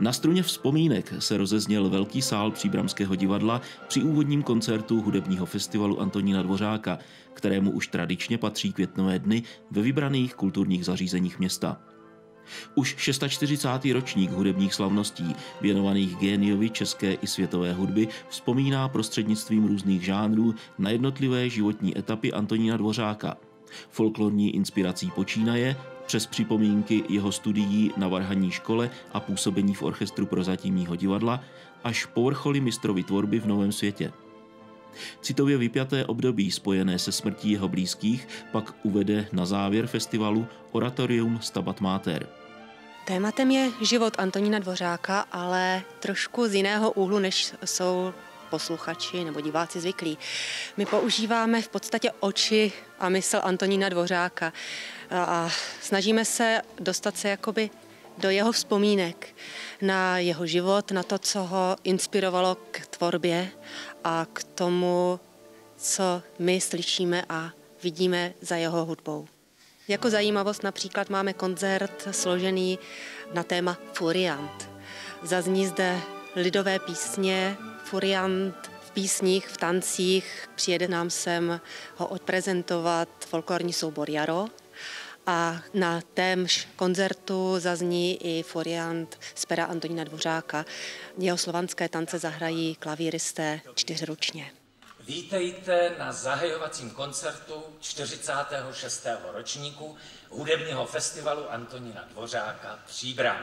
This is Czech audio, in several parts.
Na struně vzpomínek se rozezněl velký sál Příbramského divadla při úvodním koncertu hudebního festivalu Antonína Dvořáka, kterému už tradičně patří květnové dny ve vybraných kulturních zařízeních města. Už 46. ročník hudebních slavností věnovaných géniovi české i světové hudby vzpomíná prostřednictvím různých žánrů na jednotlivé životní etapy Antonína Dvořáka. Folklorní inspirací počínaje přes připomínky jeho studií na varhanní škole a působení v orchestru Prozatímního divadla až po vrcholy mistrovy tvorby v Novém světě. Citově vypjaté období spojené se smrtí jeho blízkých pak uvede na závěr festivalu oratorium Stabat Mater. Tématem je život Antonína Dvořáka, ale trošku z jiného úhlu, než jsou posluchači nebo diváci zvyklí. My používáme v podstatě oči a mysl Antonína Dvořáka a snažíme se dostat se jakoby do jeho vzpomínek na jeho život, na to, co ho inspirovalo k tvorbě a k tomu, co my slyšíme a vidíme za jeho hudbou. Jako zajímavost například máme koncert složený na téma Furiant. Zazní zde lidové písně, Furiant v písních, v tancích. Přijede nám sem ho odprezentovat folklorní soubor Jaro. A na témž koncertu zazní i Furiant z pera Antonína Dvořáka. Jeho slovanské tance zahrají klavíristé čtyřručně. Vítejte na zahajovacím koncertu 46. ročníku hudebního festivalu Antonína Dvořáka Příbram.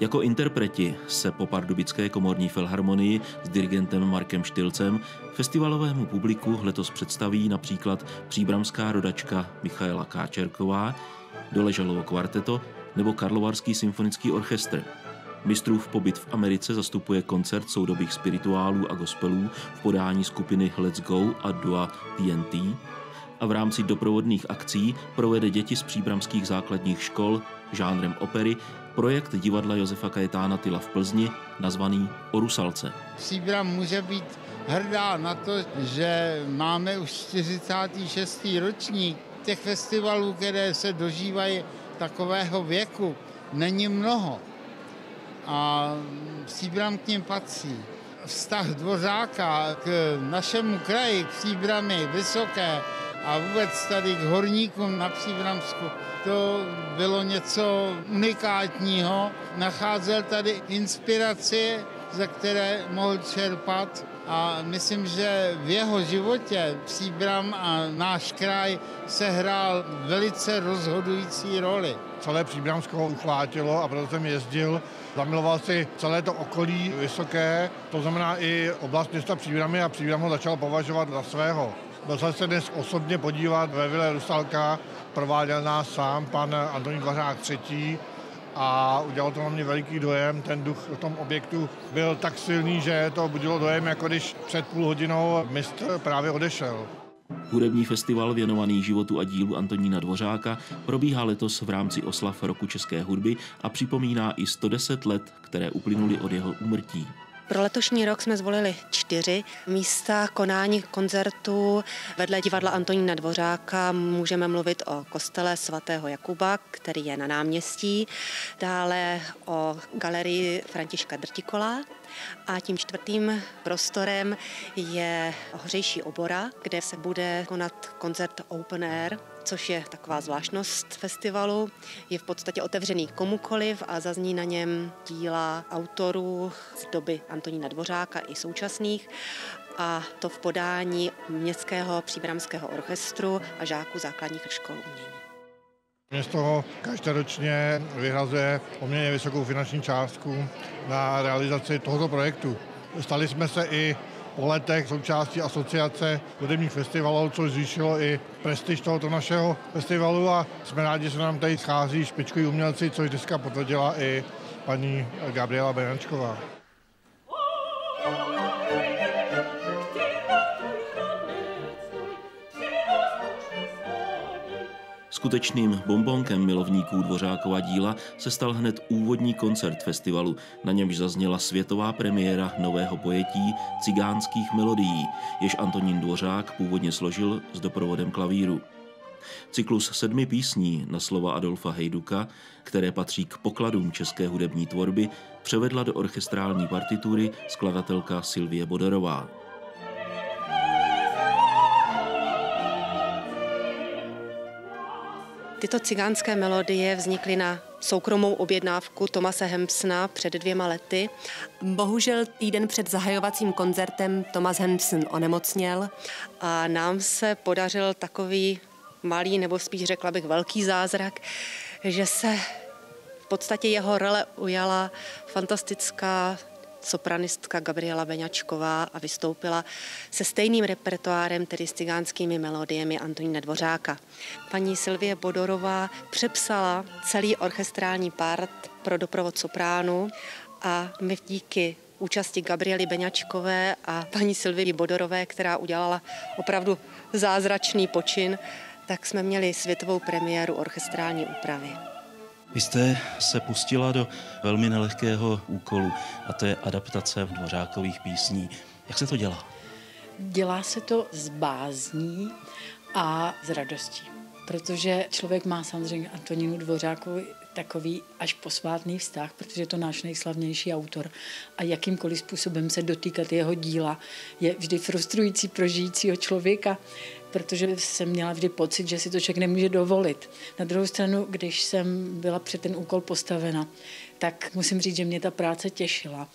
Jako interpreti se po Pardubické komorní filharmonii s dirigentem Markem Štylcem festivalovému publiku letos představí například příbramská rodačka Michaela Káčerková, Doležalovo kvarteto nebo Karlovarský symfonický orchestr. Mistrův pobyt v Americe zastupuje koncert soudobých spirituálů a gospelů v podání skupiny Let's Go a dua TNT a v rámci doprovodných akcí provede děti z příbramských základních škol žánrem opery projekt divadla Josefa Kajetána Tyla v Plzni nazvaný O Rusalce. Příbram může být hrdá na to, že máme už 46. ročník. Těch festivalů, které se dožívají takového věku, není mnoho. A Příbram k nim patří. Vztah Dvořáka k našemu kraji, k Příbrami, Vysoké a vůbec tady k horníkům na Příbramsku, to bylo něco unikátního. Nacházel tady inspiraci, ze které mohl čerpat a myslím, že v jeho životě Příbram a náš kraj sehrál velice rozhodující roli. Celé Příbramsko ho uchvátilo a proto jsem jezdil. Zamiloval si celé to okolí Vysoké, to znamená i oblast města Příbramy a Příbram ho začal považovat za svého. Byl jsem se dnes osobně podívat ve vile Rusalka, prováděl nás sám pan Antonín Dvořák III. A udělal to na mě veliký dojem. Ten duch v tom objektu byl tak silný, že to budilo dojem, jako když před půl hodinou mistr právě odešel. Hudební festival věnovaný životu a dílu Antonína Dvořáka probíhá letos v rámci oslav roku české hudby a připomíná i 110 let, které uplynuly od jeho úmrtí. Pro letošní rok jsme zvolili 4 místa konání koncertů. Vedle divadla Antonína Dvořáka můžeme mluvit o kostele svatého Jakuba, který je na náměstí, dále o galerii Františka Drtikola a tím 4. prostorem je Hořejší obora, kde se bude konat koncert Open Air, což je taková zvláštnost festivalu. Je v podstatě otevřený komukoliv a zazní na něm díla autorů z doby Antonína Dvořáka i současných, a to v podání Městského příbramského orchestru a žáků základních škol umění. Město každoročně vyhrazuje poměrně vysokou finanční částku na realizaci tohoto projektu. Stali jsme se i po letech součástí asociace hudebních festivalů, což zvýšilo i prestiž tohoto našeho festivalu a jsme rádi, že se nám tady schází špičkoví umělci, což dneska potvrdila i paní Gabriela Beňačková. Skutečným bombonkem milovníků Dvořákova díla se stal hned úvodní koncert festivalu, na němž zazněla světová premiéra nového pojetí cigánských melodií, jež Antonín Dvořák původně složil s doprovodem klavíru. Cyklus 7 písní na slova Adolfa Hejduka, které patří k pokladům české hudební tvorby, převedla do orchestrální partitury skladatelka Sylvie Bodorová. Tyto cigánské melodie vznikly na soukromou objednávku Thomase Hampsona před 2 lety. Bohužel týden před zahajovacím koncertem Thomas Hampson onemocněl a nám se podařil takový malý, nebo spíš řekla bych velký zázrak, že se v podstatě jeho role ujala fantastická sopranistka Gabriela Beňačková a vystoupila se stejným repertoárem, tedy s cigánskými melodiemi Antonína Dvořáka. Paní Sylvie Bodorová přepsala celý orchestrální part pro doprovod sopránu a my díky účasti Gabriely Beňačkové a paní Sylvie Bodorové, která udělala opravdu zázračný počin, tak jsme měli světovou premiéru orchestrální úpravy. Vy jste se pustila do velmi nelehkého úkolu a to je adaptace Dvořákových písní. Jak se to dělá? Dělá se to s bázní a s radostí, protože člověk má samozřejmě Antonínu Dvořákovi takový až posvátný vztah, protože je to náš nejslavnější autor a jakýmkoliv způsobem se dotýkat jeho díla je vždy frustrující pro žijícího člověka, protože jsem měla vždy pocit, že si to člověk nemůže dovolit. Na druhou stranu, když jsem byla před ten úkol postavena, tak musím říct, že mě ta práce těšila.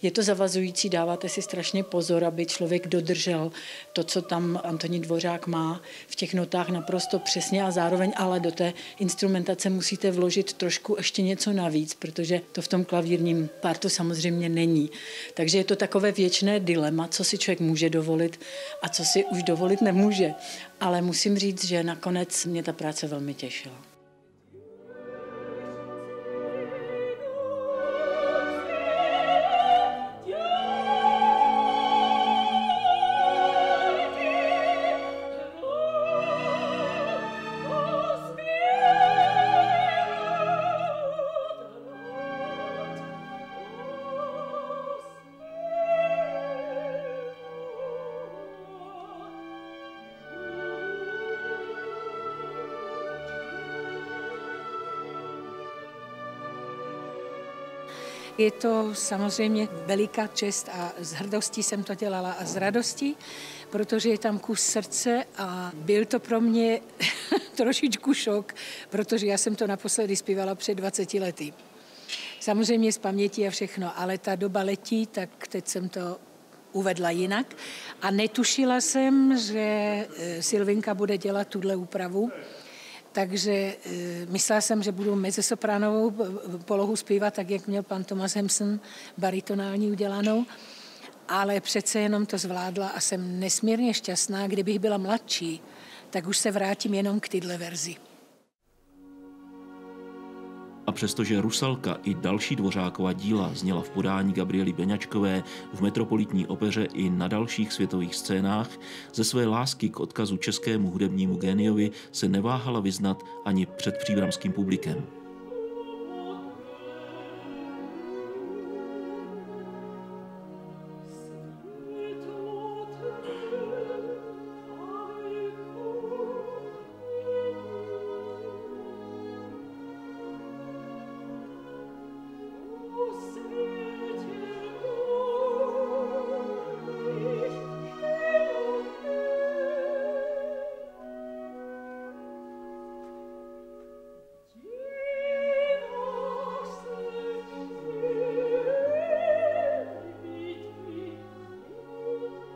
Je to zavazující, dáváte si strašně pozor, aby člověk dodržel to, co tam Antonín Dvořák má v těch notách naprosto přesně a zároveň ale do té instrumentace musíte vložit trošku ještě něco navíc, protože to v tom klavírním partu samozřejmě není. Takže je to takové věčné dilema, co si člověk může dovolit a co si už dovolit nemůže. Ale musím říct, že nakonec mě ta práce velmi těšila. Je to samozřejmě veliká čest a s hrdostí jsem to dělala a s radostí, protože je tam kus srdce a byl to pro mě trošičku šok, protože já jsem to naposledy zpívala před 20 lety. Samozřejmě z paměti a všechno, ale ta doba letí, tak teď jsem to uvedla jinak a netušila jsem, že Sylvinka bude dělat tuhle úpravu. Takže myslela jsem, že budu mezzosopránovou polohu zpívat, tak jak měl pan Thomas Hampson baritonální udělanou, ale přece jenom to zvládla a jsem nesmírně šťastná. Kdybych byla mladší, tak už se vrátím jenom k téhle verzi. A přestože Rusalka i další Dvořákova díla zněla v podání Gabriely Beňačkové v Metropolitní opeře i na dalších světových scénách, ze své lásky k odkazu českému hudebnímu géniovi se neváhala vyznat ani před příbramským publikem.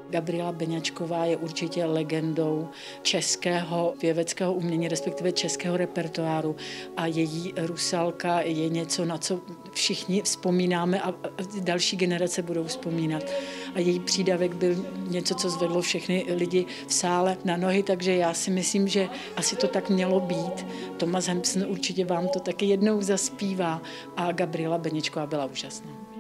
Gabriela Beňačková je určitě legendou českého pěveckého umění, respektive českého repertoáru a její Rusalka je něco, na co všichni vzpomínáme a další generace budou vzpomínat. A její přídavek byl něco, co zvedlo všechny lidi v sále na nohy, takže já si myslím, že asi to tak mělo být. Thomas Hampson určitě vám to taky jednou zaspívá a Gabriela Beňačková byla úžasná.